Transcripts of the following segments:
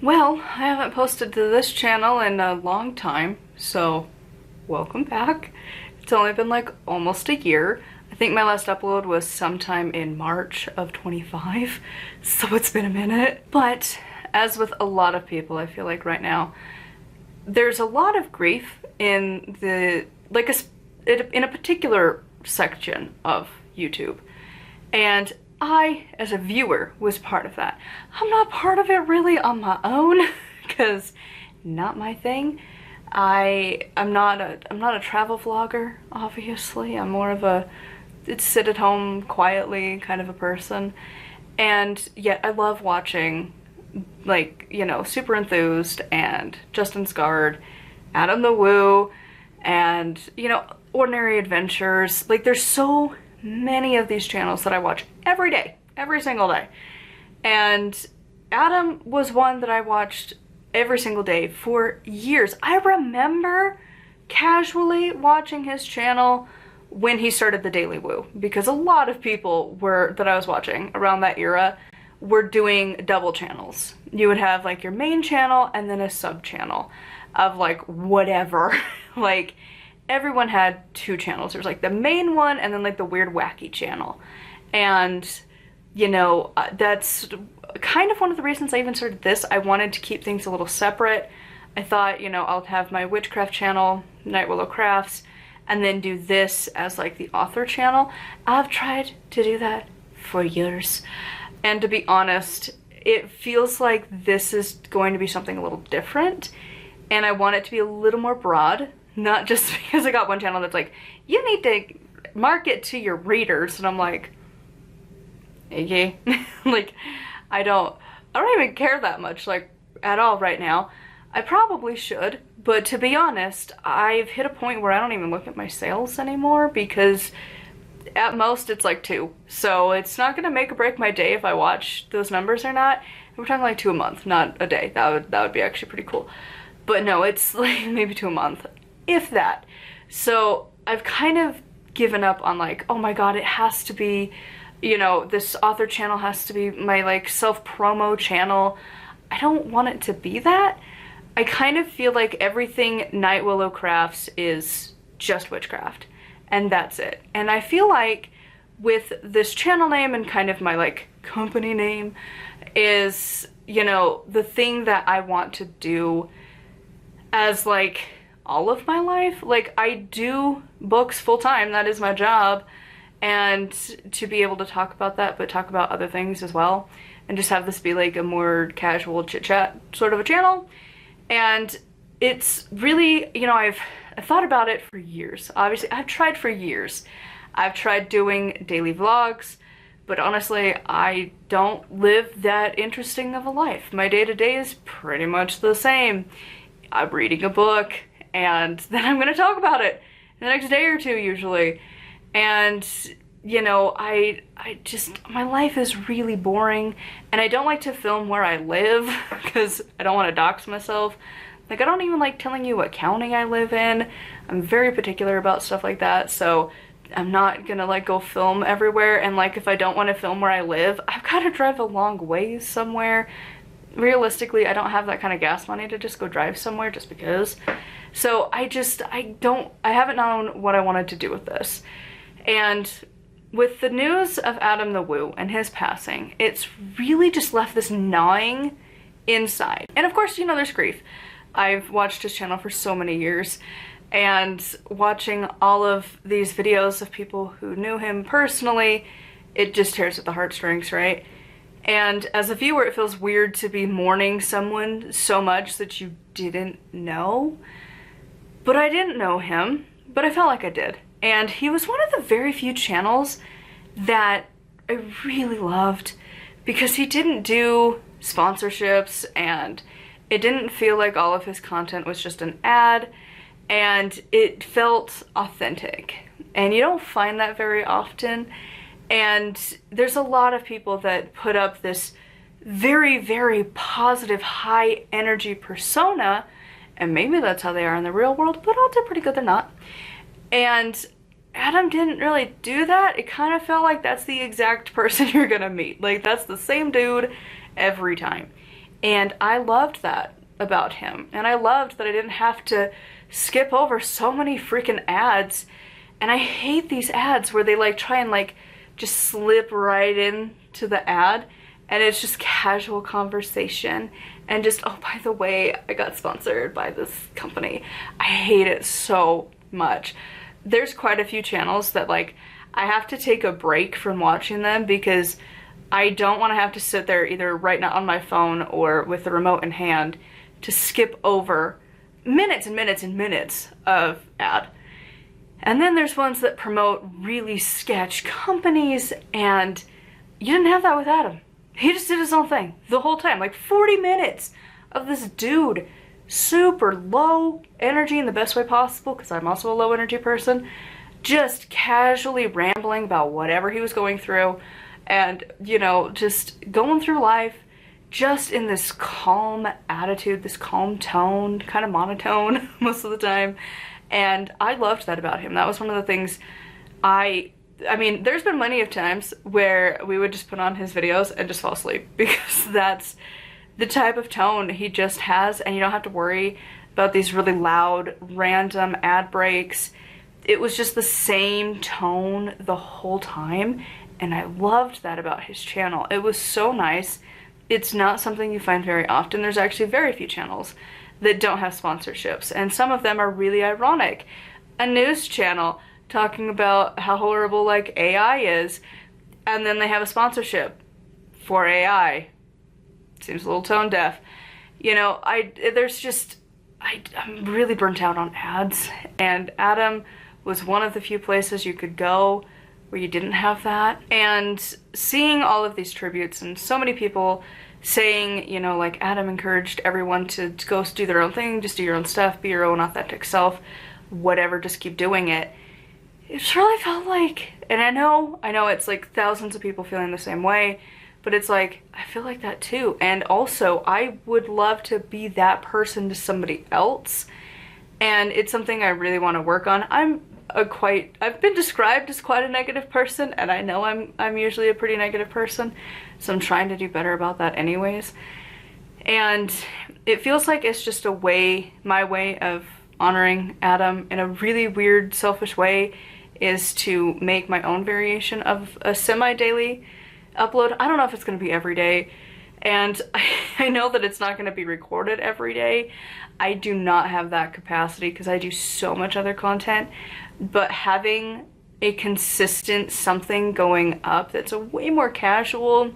Well, I haven't posted to this channel in a long time, so welcome back. It's only been like almost a year. I think my last upload was sometime in March of 25, so it's been a minute. But as with a lot of people, I feel like right now, there's a lot of grief in in a particular section of YouTube. And I, as a viewer, was part of that. I'm not part of it really on my own, because not my thing. I'm not a travel vlogger, obviously. I'm more of a sit at home quietly kind of a person. And yet I love watching, like, you know, Super Enthused and Justin Scarred, Adam the Woo, and, you know, Ordinary Adventures. Like, there's so many of these channels that I watch every day, every single day. And Adam was one that I watched every single day for years. I remember casually watching his channel when he started the Daily Woo, because a lot of people that I was watching around that era were doing double channels. You would have like your main channel and then a sub channel of like whatever. Like, everyone had two channels. There was like the main one and then like the weird wacky channel. And, you know, that's kind of one of the reasons I even started this. I wanted to keep things a little separate. I thought, you know, I'll have my witchcraft channel, Night Willow Crafts, and then do this as like the author channel. I've tried to do that for years. And to be honest, it feels like this is going to be something a little different. And I want it to be a little more broad. Not just because I got one channel that's like, you need to market to your readers. And I'm like, okay. Like, I don't even care that much, like, at all right now. I probably should, but to be honest, I've hit a point where I don't even look at my sales anymore, because at most it's like 2. So it's not gonna make or break my day if I watch those numbers or not. We're talking like 2 a month, not a day. That would be actually pretty cool. But no, it's like maybe 2 a month, if that. So I've kind of given up on like, oh my god, it has to be, you know, this author channel has to be my like self-promo channel. I don't want it to be that. I kind of feel like everything Night Willow Crafts is just witchcraft, and that's it. And I feel like with this channel name and kind of my like company name is, you know, the thing that I want to do as like all of my life. Like, I do books full-time, that is my job, and to be able to talk about that, but talk about other things as well, and just have this be like a more casual chit-chat sort of a channel. And it's really, you know, I've thought about it for years. Obviously, I've tried for years. I've tried doing daily vlogs, but honestly, I don't live that interesting of a life. My day-to-day is pretty much the same. I'm reading a book, and then I'm gonna talk about it the next day or two usually. And, you know, I just, my life is really boring, and I don't like to film where I live because I don't want to dox myself. Like, I don't even like telling you what county I live in. I'm very particular about stuff like that, so I'm not gonna like go film everywhere. And like, if I don't want to film where I live, I've got to drive a long ways somewhere. Realistically, I don't have that kind of gas money to just go drive somewhere just because. So I haven't known what I wanted to do with this. And with the news of Adam the Woo and his passing, it's really just left this gnawing inside. And of course, you know, there's grief. I've watched his channel for so many years, and watching all of these videos of people who knew him personally, it just tears at the heartstrings, right? And as a viewer, it feels weird to be mourning someone so much that you didn't know. But I didn't know him, but I felt like I did. And he was one of the very few channels that I really loved, because he didn't do sponsorships, and it didn't feel like all of his content was just an ad, and it felt authentic. And you don't find that very often. And there's a lot of people that put up this very, very positive, high energy persona, and maybe that's how they are in the real world, but odds are pretty good they're not. And Adam didn't really do that. It kind of felt like that's the exact person you're gonna meet. Like, that's the same dude every time. And I loved that about him. And I loved that I didn't have to skip over so many freaking ads. And I hate these ads where they like try and like just slip right in to the ad, and it's just casual conversation and just, oh, by the way, I got sponsored by this company. I hate it so much. There's quite a few channels that like I have to take a break from watching them because I don't want to have to sit there either right now on my phone or with the remote in hand to skip over minutes and minutes and minutes of ad. And then there's ones that promote really sketch companies, and you didn't have that with Adam. He just did his own thing the whole time, like 40 minutes of this dude, super low energy in the best way possible, because I'm also a low energy person, just casually rambling about whatever he was going through, and, you know, just going through life just in this calm attitude, this calm tone, kind of monotone most of the time. And I loved that about him. That was one of the things I mean, there's been plenty of times where we would just put on his videos and just fall asleep because that's the type of tone he just has, and you don't have to worry about these really loud, random ad breaks. It was just the same tone the whole time, and I loved that about his channel. It was so nice. It's not something you find very often. There's actually very few channels that don't have sponsorships, and some of them are really ironic. A news channel talking about how horrible like AI is, and then they have a sponsorship for AI. Seems a little tone deaf. You know, I'm really burnt out on ads, and Adam was one of the few places you could go where you didn't have that. And seeing all of these tributes and so many people saying, you know, like Adam encouraged everyone to go do their own thing, just do your own stuff, be your own authentic self, whatever, just keep doing it. It really felt like, and I know it's like thousands of people feeling the same way, but it's like, I feel like that too. And also, I would love to be that person to somebody else, and it's something I really want to work on. I've been described as quite a negative person, and I know I'm usually a pretty negative person, so I'm trying to do better about that anyways. And it feels like it's just my way of honoring Adam in a really weird, selfish way, is to make my own variation of a semi-daily upload. I don't know if it's going to be every day, and I know that it's not going to be recorded every day. I do not have that capacity because I do so much other content, but having a consistent something going up that's a way more casual,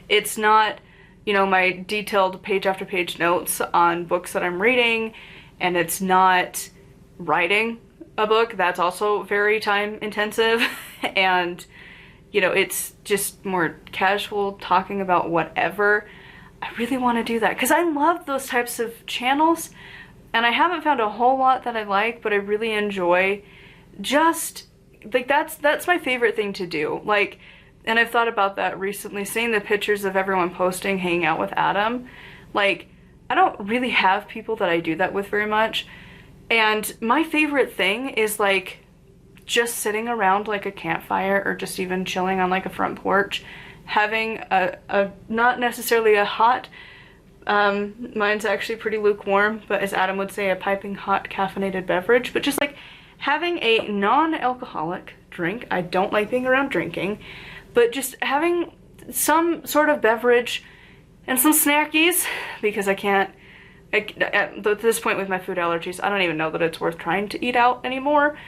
it's not, you know, my detailed page after page notes on books that I'm reading, and it's not writing a book that's also very time intensive, and you know, it's just more casual talking about whatever. I really want to do that because I love those types of channels, and I haven't found a whole lot that I like, but I really enjoy just like that's my favorite thing to do. Like, and I've thought about that recently, seeing the pictures of everyone posting hanging out with Adam. Like, I don't really have people that I do that with very much, and my favorite thing is like just sitting around like a campfire, or just even chilling on like a front porch, having a not necessarily a hot, mine's actually pretty lukewarm, but as Adam would say, a piping hot caffeinated beverage, but just like having a non-alcoholic drink. I don't like being around drinking, but just having some sort of beverage and some snackies, because at this point with my food allergies, I don't even know that it's worth trying to eat out anymore.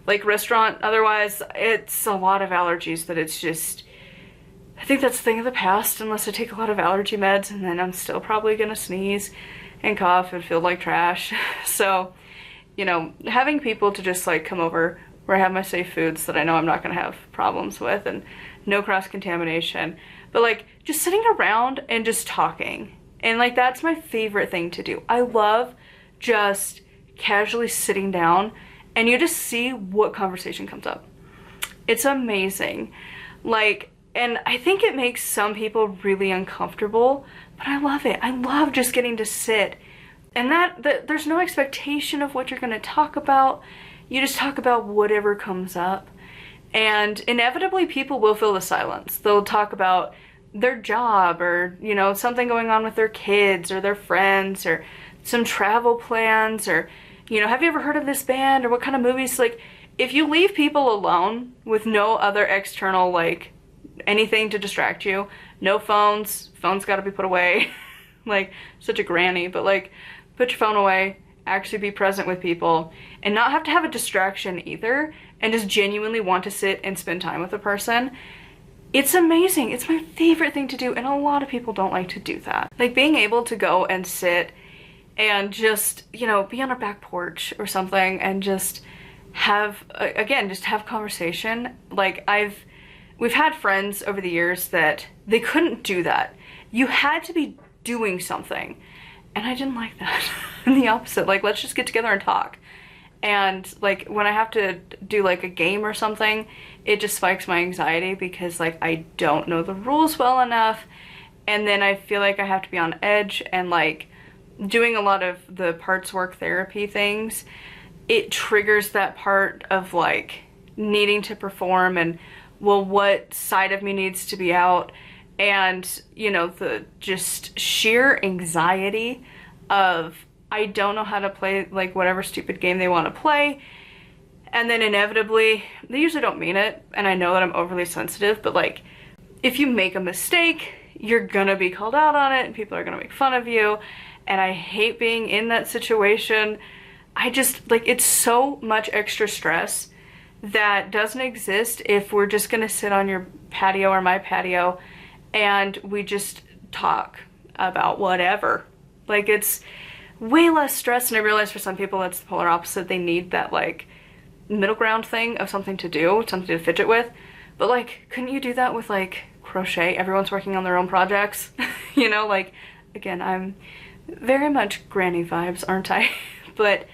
Like restaurant, otherwise, it's a lot of allergies that it's just, I think that's a thing of the past, unless I take a lot of allergy meds, and then I'm still probably gonna sneeze and cough and feel like trash. So, you know, having people to just like come over where I have my safe foods that I know I'm not gonna have problems with, and no cross-contamination, but like just sitting around and just talking. And like, that's my favorite thing to do. I love just casually sitting down and you just see what conversation comes up. It's amazing. Like, and I think it makes some people really uncomfortable, but I love it. I love just getting to sit, and that there's no expectation of what you're gonna talk about. You just talk about whatever comes up, and inevitably people will fill the silence. They'll talk about their job, or, you know, something going on with their kids or their friends, or some travel plans, or, you know, have you ever heard of this band, or what kind of movies? Like, if you leave people alone with no other external, like, anything to distract you, no phones gotta be put away. Like, such a granny, but like, put your phone away, actually be present with people, and not have to have a distraction either, and just genuinely want to sit and spend time with a person. It's amazing. It's my favorite thing to do, and a lot of people don't like to do that. Like, being able to go and sit and just, you know, be on a back porch or something and just have, again, just have conversation. Like, we've had friends over the years that they couldn't do that. You had to be doing something, and I didn't like that. The opposite, like, let's just get together and talk. And like, when I have to do like a game or something, it just spikes my anxiety because like I don't know the rules well enough, and then I feel like I have to be on edge, and like doing a lot of the parts work therapy things, it triggers that part of like needing to perform, and well, what side of me needs to be out, and you know, the just sheer anxiety of I don't know how to play like whatever stupid game they want to play, and then inevitably, they usually don't mean it, and I know that I'm overly sensitive, but like, if you make a mistake, you're gonna be called out on it, and people are gonna make fun of you, and I hate being in that situation. I just, like, it's so much extra stress that doesn't exist if we're just gonna sit on your patio or my patio and we just talk about whatever. Like, it's way less stress, and I realize for some people that's the polar opposite. They need that like middle ground thing of something to do, something to fidget with. But like, couldn't you do that with like crochet? Everyone's working on their own projects. You know, like, again, I'm very much granny vibes, aren't I? But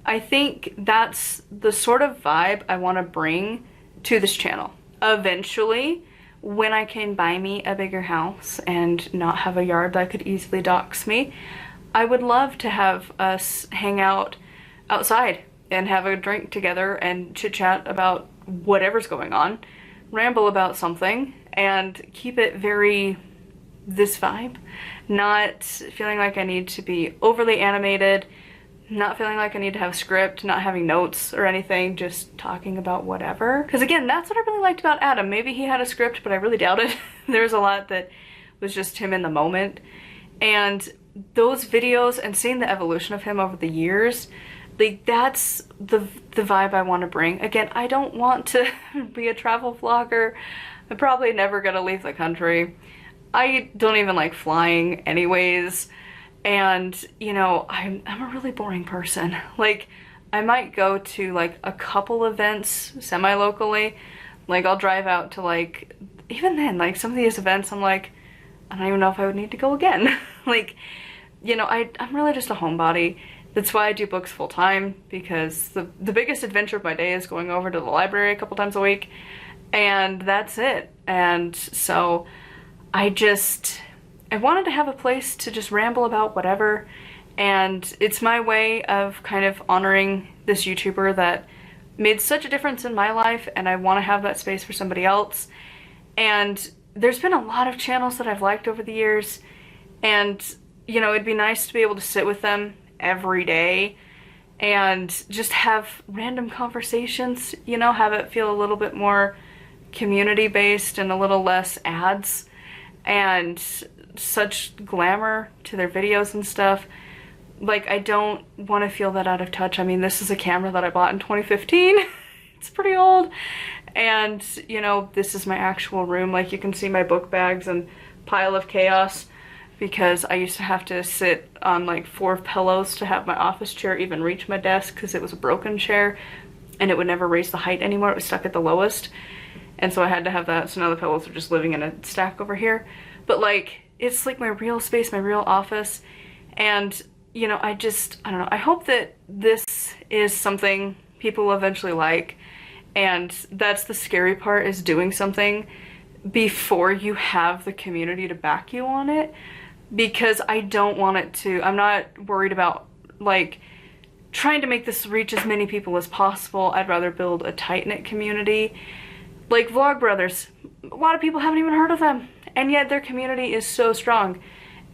I think that's the sort of vibe I want to bring to this channel. Eventually, when I can buy me a bigger house and not have a yard that could easily dox me, I would love to have us hang out outside and have a drink together and chit chat about whatever's going on, ramble about something, and keep it very this vibe. Not feeling like I need to be overly animated, not feeling like I need to have a script, not having notes or anything, just talking about whatever. Because again, that's what I really liked about Adam. Maybe he had a script, but I really doubt it. There was a lot that was just him in the moment. And those videos and seeing the evolution of him over the years, like, that's the vibe I want to bring. Again, I don't want to be a travel vlogger. I'm probably never gonna leave the country. I don't even like flying anyways, and you know, I'm a really boring person. Like, I might go to like a couple events semi-locally. Like, I'll drive out to like, even then, like some of these events I'm like, I don't even know if I would need to go again. Like, you know, I'm really just a homebody. That's why I do books full time, because the biggest adventure of my day is going over to the library a couple times a week, and that's it. And so I wanted to have a place to just ramble about whatever, and it's my way of kind of honoring this YouTuber that made such a difference in my life, and I want to have that space for somebody else. And there's been a lot of channels that I've liked over the years, and you know, it'd be nice to be able to sit with them every day and just have random conversations, you know, have it feel a little bit more community based and a little less ads and such glamour to their videos and stuff. Like, I don't want to feel that out of touch. I mean, this is a camera that I bought in 2015. It's pretty old. And, you know, this is my actual room. Like, you can see my book bags and pile of chaos, because I used to have to sit on like 4 pillows to have my office chair even reach my desk, because it was a broken chair and it would never raise the height anymore. It was stuck at the lowest. And so I had to have that. So now the pillows are just living in a stack over here. But like, it's like my real space, my real office. And, you know, I don't know. I hope that this is something people will eventually like. And that's the scary part, is doing something before you have the community to back you on it. Because I don't want it to, I'm not worried about like trying to make this reach as many people as possible. I'd rather build a tight-knit community. Like Vlogbrothers, a lot of people haven't even heard of them, and yet their community is so strong.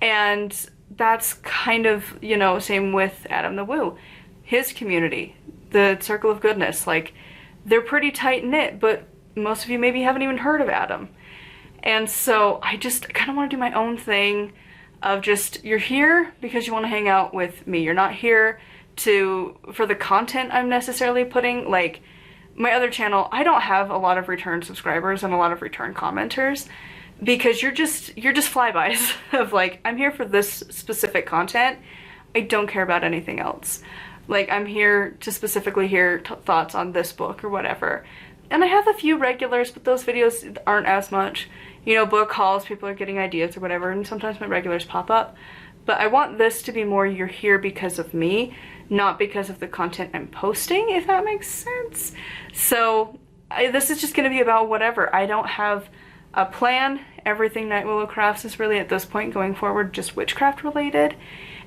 And that's kind of, you know, same with Adam the Woo. His community, the Circle of Goodness, like, they're pretty tight-knit, but most of you maybe haven't even heard of Adam. And so I just kind of want to do my own thing of just, you're here because you want to hang out with me. You're not here for the content I'm necessarily putting. Like, my other channel, I don't have a lot of return subscribers and a lot of return commenters because you're just flybys of like, I'm here for this specific content. I don't care about anything else. Like, I'm here to specifically hear thoughts on this book or whatever. And I have a few regulars, but those videos aren't as much. You know, book hauls, people are getting ideas or whatever, and sometimes my regulars pop up. But I want this to be more, you're here because of me, not because of the content I'm posting, if that makes sense. So this is just going to be about whatever. I don't have a plan. Everything Night Willow Crafts is really, at this point going forward, just witchcraft related.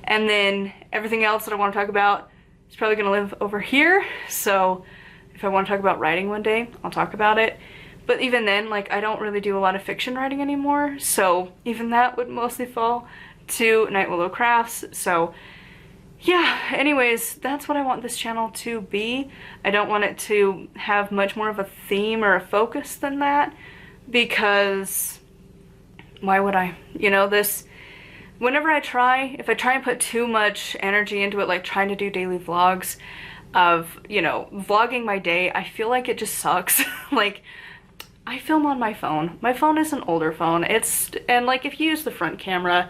And then everything else that I want to talk about is probably going to live over here. So if I want to talk about writing one day, I'll talk about it. But even then, like, I don't really do a lot of fiction writing anymore, so even that would mostly fall to Night Willow Crafts. So yeah, anyways, that's what I want this channel to be. I don't want it to have much more of a theme or a focus than that, because why would I? You know, whenever if I try and put too much energy into it, like trying to do daily vlogs of, you know, vlogging my day, I feel like it just sucks. Like, I film on my phone. My phone is an older phone. And like, if you use the front camera,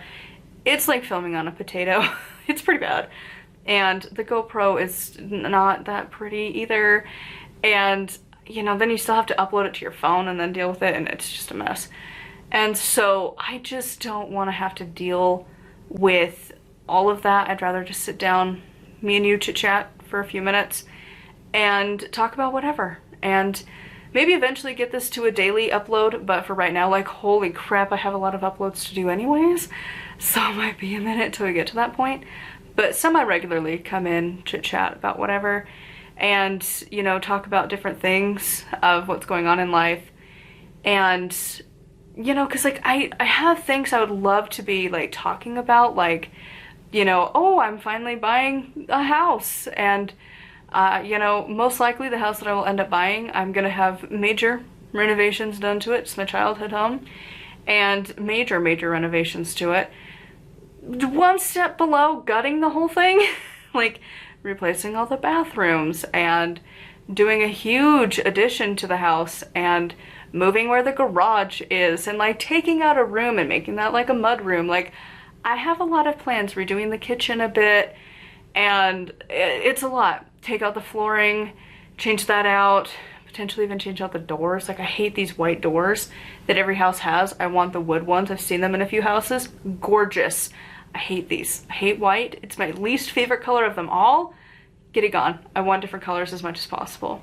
it's like filming on a potato. It's pretty bad. And the GoPro is not that pretty either. And, you know, then you still have to upload it to your phone and then deal with it, and it's just a mess. And so I just don't want to have to deal with all of that. I'd rather just sit down, me and you chit chat for a few minutes and talk about whatever. And maybe eventually get this to a daily upload, but for right now, like, holy crap, I have a lot of uploads to do anyways, so it might be a minute till we get to that point. But semi-regularly come in, chit-chat about whatever, and, you know, talk about different things of what's going on in life. And, you know, because, like, I have things I would love to be, like, talking about, like, you know, oh, I'm finally buying a house, and you know, most likely the house that I will end up buying, I'm gonna have major renovations done to it. It's my childhood home, and major renovations to it. One step below gutting the whole thing, like replacing all the bathrooms and doing a huge addition to the house and moving where the garage is and like taking out a room and making that like a mud room. Like, I have a lot of plans, redoing the kitchen a bit, and it's a lot. Take out the flooring, change that out, potentially even change out the doors. Like, I hate these white doors that every house has. I want the wood ones. I've seen them in a few houses. Gorgeous. I hate these. I hate white. It's my least favorite color of them all. Get it gone. I want different colors as much as possible.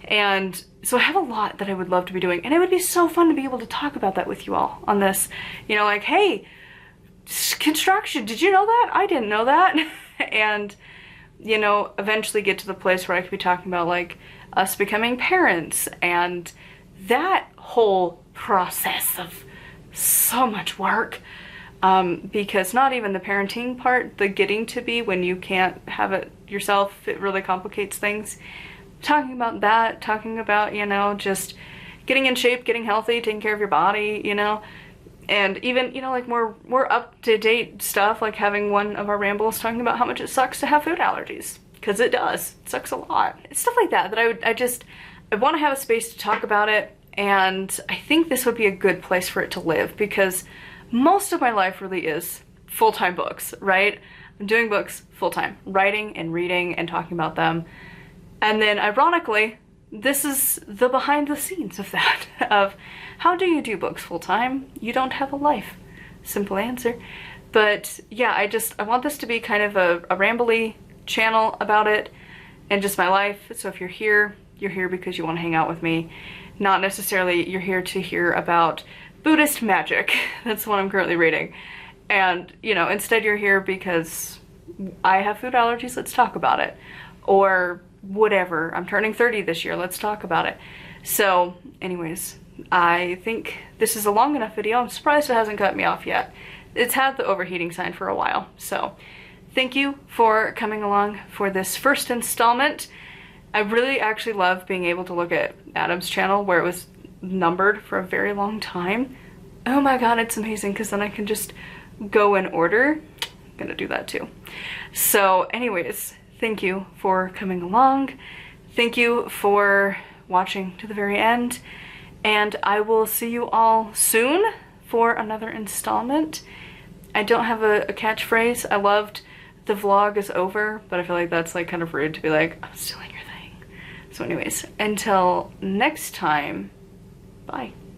And so I have a lot that I would love to be doing, and it would be so fun to be able to talk about that with you all on this. You know, like, hey, construction, did you know that? I didn't know that. And, you know, eventually get to the place where I could be talking about, like, us becoming parents and that whole process of so much work. Because not even the parenting part, the getting to be when you can't have it yourself, it really complicates things. Talking about that, talking about, you know, just getting in shape, getting healthy, taking care of your body, you know. And even, you know, like more up-to-date stuff, like having one of our rambles talking about how much it sucks to have food allergies. Because it does. It sucks a lot. It's stuff like that I want to have a space to talk about it, and I think this would be a good place for it to live, because most of my life really is full-time books, right? I'm doing books full-time, writing and reading and talking about them. And then, ironically, this is the behind the scenes of that, of how do you do books full-time? You don't have a life. Simple answer. But yeah, I want this to be kind of a rambly channel about it and just my life. So if you're here because you want to hang out with me. Not necessarily you're here to hear about Buddhist magic. That's what I'm currently reading. And, you know, instead you're here because I have food allergies, let's talk about it. Or whatever, I'm turning 30 this year, let's talk about it. So anyways, I think this is a long enough video. I'm surprised it hasn't cut me off yet. It's had the overheating sign for a while. So thank you for coming along for this first installment. I really actually love being able to look at Adam's channel where it was numbered for a very long time. Oh my god, it's amazing because then I can just go in order. I'm gonna do that too. So anyways, thank you for coming along. Thank you for watching to the very end. And I will see you all soon for another installment. I don't have a catchphrase. I loved the vlog is over, but I feel like that's like kind of rude to be like, I'm still in your thing. So anyways, until next time, bye.